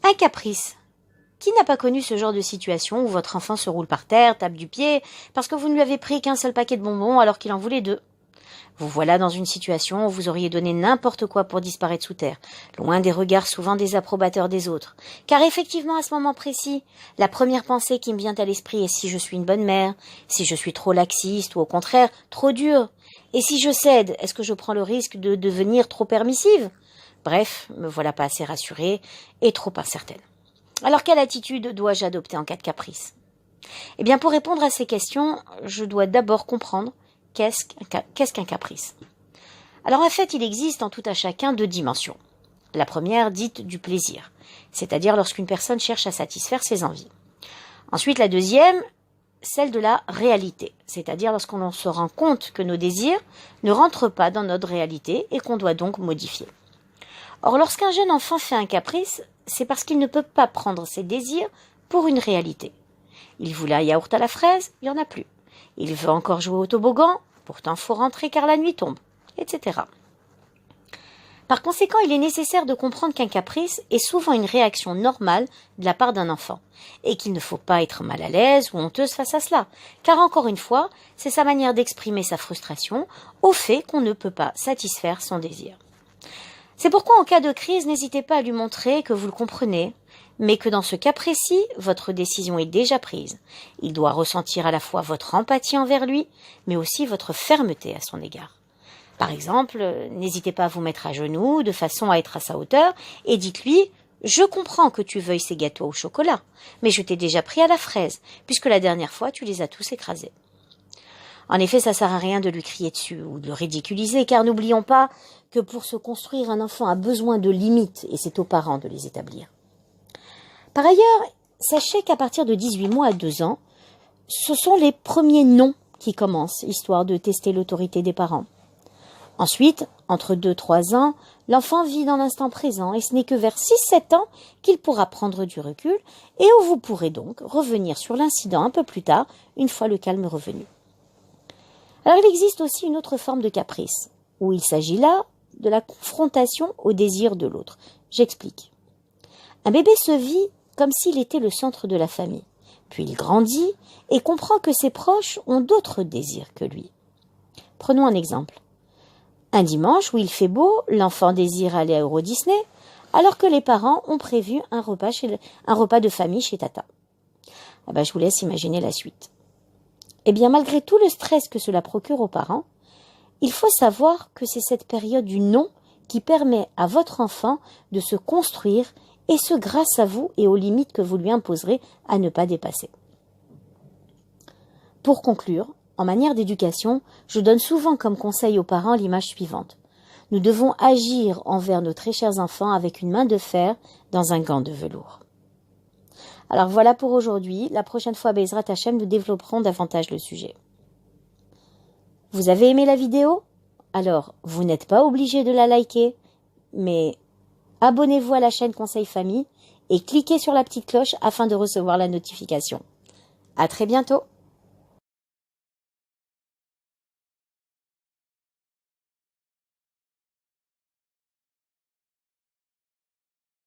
Un caprice. Qui n'a pas connu ce genre de situation où votre enfant se roule par terre, tape du pied, parce que vous ne lui avez pris qu'un seul paquet de bonbons alors qu'il en voulait 2? Vous voilà dans une situation où vous auriez donné n'importe quoi pour disparaître sous terre, loin des regards souvent désapprobateurs des autres. Car effectivement, à ce moment précis, la première pensée qui me vient à l'esprit est si je suis une bonne mère, si je suis trop laxiste ou au contraire trop dure. Et si je cède, est-ce que je prends le risque de devenir trop permissive? Bref, me voilà pas assez rassurée et trop incertaine. Alors quelle attitude dois-je adopter en cas de caprice? Eh bien, pour répondre à ces questions, je dois d'abord comprendre qu'est-ce qu'un caprice. Alors en fait, il existe en tout à chacun 2 dimensions. La première dite du plaisir, c'est-à-dire lorsqu'une personne cherche à satisfaire ses envies. Ensuite, la deuxième, celle de la réalité, c'est-à-dire lorsqu'on se rend compte que nos désirs ne rentrent pas dans notre réalité et qu'on doit donc modifier. Or, lorsqu'un jeune enfant fait un caprice, c'est parce qu'il ne peut pas prendre ses désirs pour une réalité. Il voulait un yaourt à la fraise, il n'y en a plus. Il veut encore jouer au toboggan, pourtant faut rentrer car la nuit tombe, etc. Par conséquent, il est nécessaire de comprendre qu'un caprice est souvent une réaction normale de la part d'un enfant, et qu'il ne faut pas être mal à l'aise ou honteuse face à cela, car encore une fois, c'est sa manière d'exprimer sa frustration au fait qu'on ne peut pas satisfaire son désir. C'est pourquoi en cas de crise, n'hésitez pas à lui montrer que vous le comprenez, mais que dans ce cas précis, votre décision est déjà prise. Il doit ressentir à la fois votre empathie envers lui, mais aussi votre fermeté à son égard. Par exemple, n'hésitez pas à vous mettre à genoux de façon à être à sa hauteur et dites-lui « Je comprends que tu veuilles ces gâteaux au chocolat, mais je t'ai déjà pris à la fraise, puisque la dernière fois tu les as tous écrasés. » En effet, ça sert à rien de lui crier dessus ou de le ridiculiser, car n'oublions pas que pour se construire, un enfant a besoin de limites et c'est aux parents de les établir. Par ailleurs, sachez qu'à partir de 18 mois à 2 ans, ce sont les premiers non qui commencent, histoire de tester l'autorité des parents. Ensuite, entre 2-3 ans, l'enfant vit dans l'instant présent et ce n'est que vers 6-7 ans qu'il pourra prendre du recul et où vous pourrez donc revenir sur l'incident un peu plus tard, une fois le calme revenu. Alors il existe aussi une autre forme de caprice, où il s'agit là de la confrontation au désir de l'autre. J'explique. Un bébé se vit comme s'il était le centre de la famille, puis il grandit et comprend que ses proches ont d'autres désirs que lui. Prenons un exemple. Un dimanche où il fait beau, l'enfant désire aller à Euro Disney, alors que les parents ont prévu un repas de famille chez Tata. Je vous laisse imaginer la suite. Eh bien, malgré tout le stress que cela procure aux parents, il faut savoir que c'est cette période du non qui permet à votre enfant de se construire, et ce grâce à vous et aux limites que vous lui imposerez à ne pas dépasser. Pour conclure, en manière d'éducation, je donne souvent comme conseil aux parents l'image suivante. Nous devons agir envers nos très chers enfants avec une main de fer dans un gant de velours. Alors voilà pour aujourd'hui. La prochaine fois, Bezrat Hachem, nous développerons davantage le sujet. Vous avez aimé la vidéo? Alors, vous n'êtes pas obligé de la liker, mais abonnez-vous à la chaîne Conseil Famille et cliquez sur la petite cloche afin de recevoir la notification. À très bientôt!